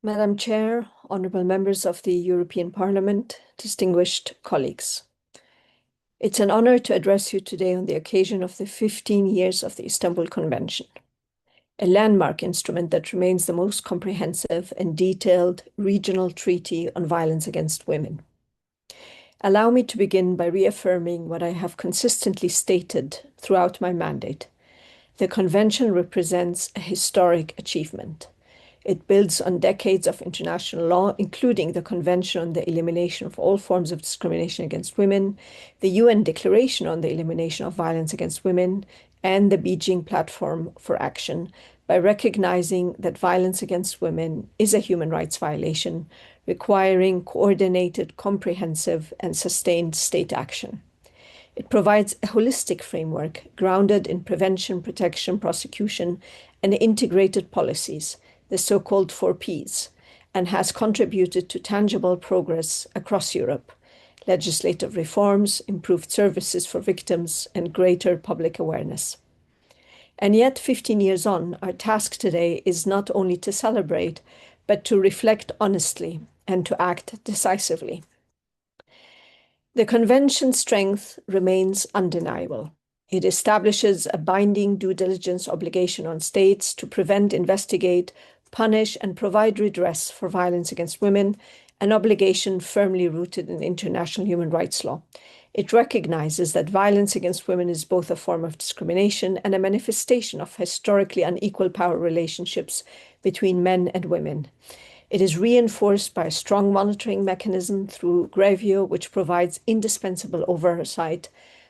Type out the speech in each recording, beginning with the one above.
Madam Chair, honorable members of the European Parliament, distinguished colleagues. It's an honor to address you today on the occasion of the 15 years of the Istanbul Convention, a landmark instrument that remains the most comprehensive and detailed regional treaty on violence against women. Allow me to begin by reaffirming what I have consistently stated throughout my mandate. The Convention represents a historic achievement. It builds on decades of international law, including the Convention on the Elimination of All Forms of Discrimination Against Women, the UN Declaration on the Elimination of Violence Against Women, and the Beijing Platform for Action, by recognizing that violence against women is a human rights violation, requiring coordinated, comprehensive, and sustained state action. It provides a holistic framework grounded in prevention, protection, prosecution, and integrated policies, the so-called 4Ps, and has contributed to tangible progress across Europe, legislative reforms, improved services for victims, and greater public awareness. And yet, 15 years on, our task today is not only to celebrate, but to reflect honestly and to act decisively. The Convention's strength remains undeniable. It establishes a binding due diligence obligation on states to prevent, investigate, punish, and provide redress for violence against women, an obligation firmly rooted in international human rights law. It recognizes that violence against women is both a form of discrimination and a manifestation of historically unequal power relationships between men and women. It is reinforced by a strong monitoring mechanism through Grevio, which provides indispensable oversight,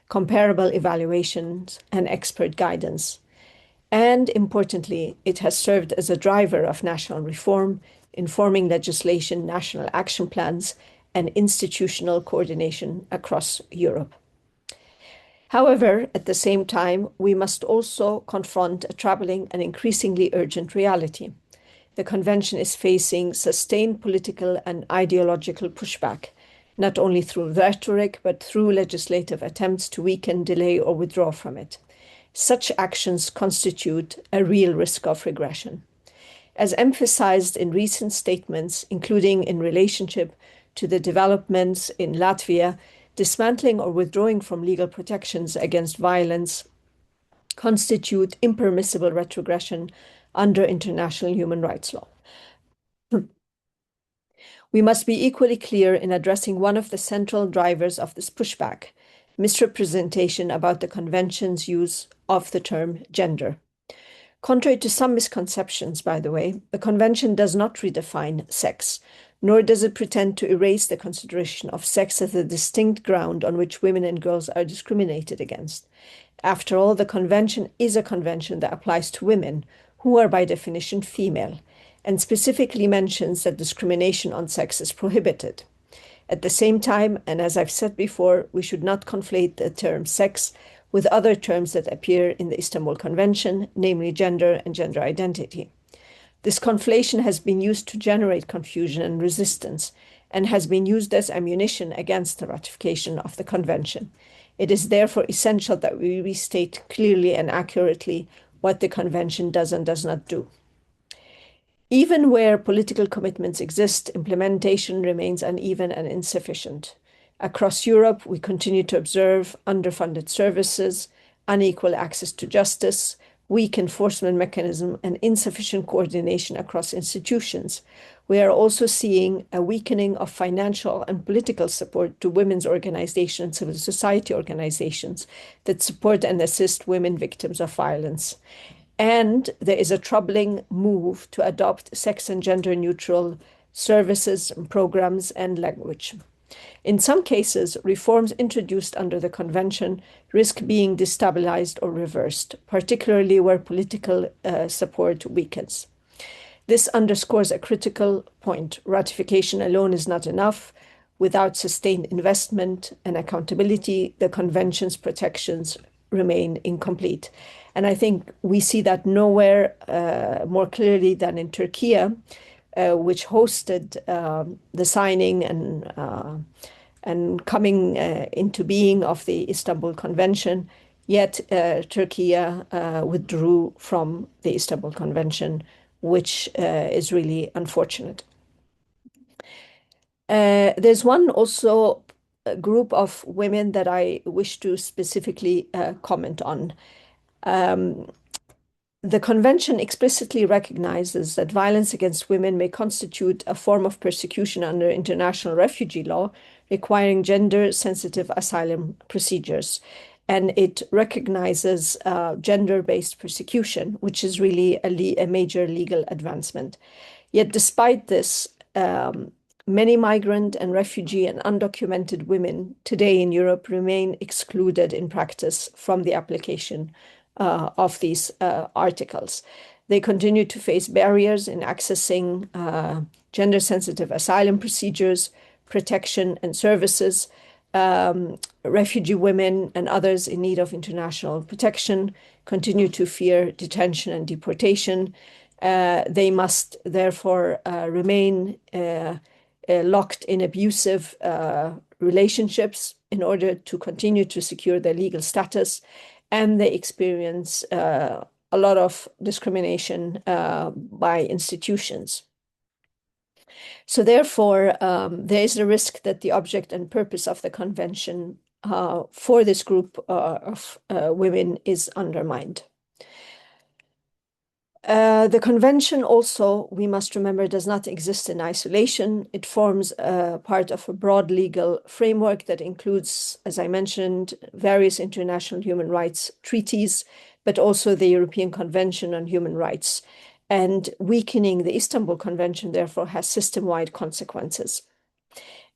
comparable evaluations, and expert guidance. And importantly, it has served as a driver of national reform, informing legislation, national action plans, and institutional coordination across Europe. However, at the same time, we must also confront a troubling and increasingly urgent reality. The Convention is facing sustained political and ideological pushback, not only through rhetoric, but through legislative attempts to weaken, delay, or withdraw from it. Such actions constitute a real risk of regression. As emphasized in recent statements, including in relationship to the developments in Latvia, dismantling or withdrawing from legal protections against violence constitute impermissible retrogression under international human rights law. We must be equally clear in addressing one of the central drivers of this pushback: misrepresentation about the Convention's use of the term gender. Contrary to some misconceptions, by the way, the Convention does not redefine sex, nor does it pretend to erase the consideration of sex as a distinct ground on which women and girls are discriminated against. After all, the Convention is a convention that applies to women, who are by definition female, and specifically mentions that discrimination on sex is prohibited. At the same time, and as I've said before, we should not conflate the term sex with other terms that appear in the Istanbul Convention, namely gender and gender identity. This conflation has been used to generate confusion and resistance, and has been used as ammunition against the ratification of the Convention. It is therefore essential that we restate clearly and accurately what the Convention does and does not do. Even where political commitments exist, implementation remains uneven and insufficient. Across Europe, we continue to observe underfunded services, unequal access to justice, weak enforcement mechanism, and insufficient coordination across institutions. We are also seeing a weakening of financial and political support to women's organizations and civil society organizations that support and assist women victims of violence. And there is a troubling move to adopt sex and gender neutral services, programs, and language. In some cases, reforms introduced under the Convention risk being destabilized or reversed, particularly where political support weakens. This underscores a critical point. Ratification alone is not enough. Without sustained investment and accountability, the Convention's protections remain incomplete. And I think we see that nowhere more clearly than in Turkey, which hosted the signing and coming into being of the Istanbul Convention, yet Turkey withdrew from the Istanbul Convention which is really unfortunate. There's one also group of women that I wish to specifically comment on. The convention explicitly recognizes that violence against women may constitute a form of persecution under international refugee law, requiring gender-sensitive asylum procedures. And it recognizes gender-based persecution, which is really a major legal advancement. Yet, despite this, many migrant and refugee and undocumented women today in Europe remain excluded in practice from the application of these articles. They continue to face barriers in accessing gender-sensitive asylum procedures, protection and services. Refugee women and others in need of international protection continue to fear detention and deportation. They must therefore remain locked in abusive relationships in order to continue to secure their legal status, and they experience a lot of discrimination by institutions. So therefore, there is a risk that the object and purpose of the convention for this group of women is undermined. The convention also, we must remember, does not exist in isolation. It forms part of a broad legal framework that includes, as I mentioned, various international human rights treaties, but also the European Convention on Human Rights. And weakening the Istanbul Convention, therefore, has system-wide consequences.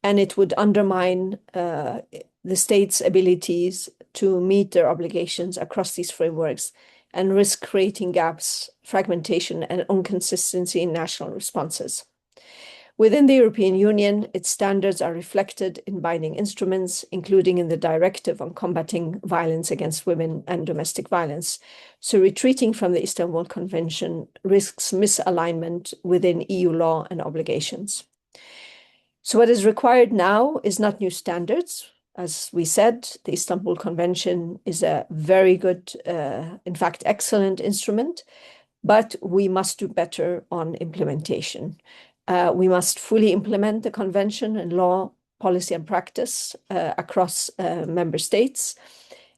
And it would undermine the state's abilities to meet their obligations across these frameworks and risk creating gaps, fragmentation, and inconsistency in national responses. Within the European Union, its standards are reflected in binding instruments, including in the Directive on Combating Violence Against Women and Domestic Violence. So retreating from the Istanbul Convention risks misalignment within EU law and obligations. So what is required now is not new standards. As we said, the Istanbul Convention is a very good, in fact, excellent instrument, but we must do better on implementation. We must fully implement the convention in law, policy, and practice across member states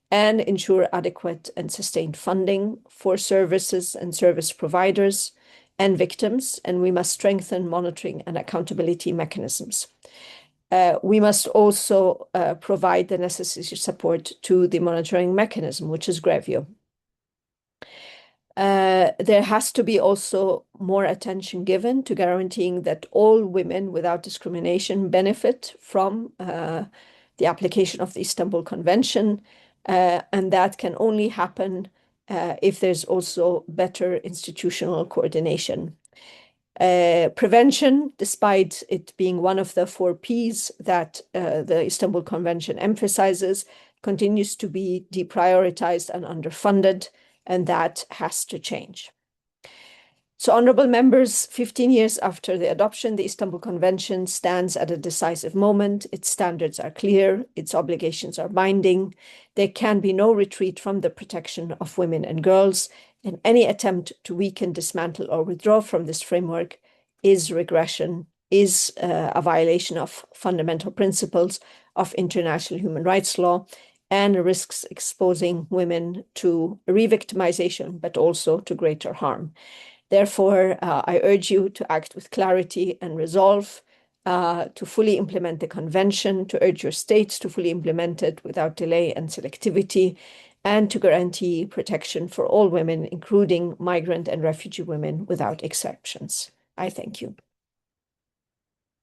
and ensure adequate and sustained funding for services and service providers and victims, and we must strengthen monitoring and accountability mechanisms. We must also provide the necessary support to the monitoring mechanism, which is Grevio. There has to be also more attention given to guaranteeing that all women without discrimination benefit from the application of the Istanbul Convention, and that can only happen if there's also better institutional coordination. Prevention, despite it being one of the 4 Ps that the Istanbul Convention emphasizes, continues to be deprioritized and underfunded, and that has to change. So, honorable members, 15 years after the adoption, the Istanbul Convention stands at a decisive moment. Its standards are clear, its obligations are binding. There can be no retreat from the protection of women and girls, and any attempt to weaken, dismantle, or withdraw from this framework is regression, is a violation of fundamental principles of international human rights law, and risks exposing women to re-victimization, but also to greater harm. Therefore, I urge you to act with clarity and resolve, to fully implement the convention, to urge your states to fully implement it without delay and selectivity, and to guarantee protection for all women, including migrant and refugee women, without exceptions. I thank you.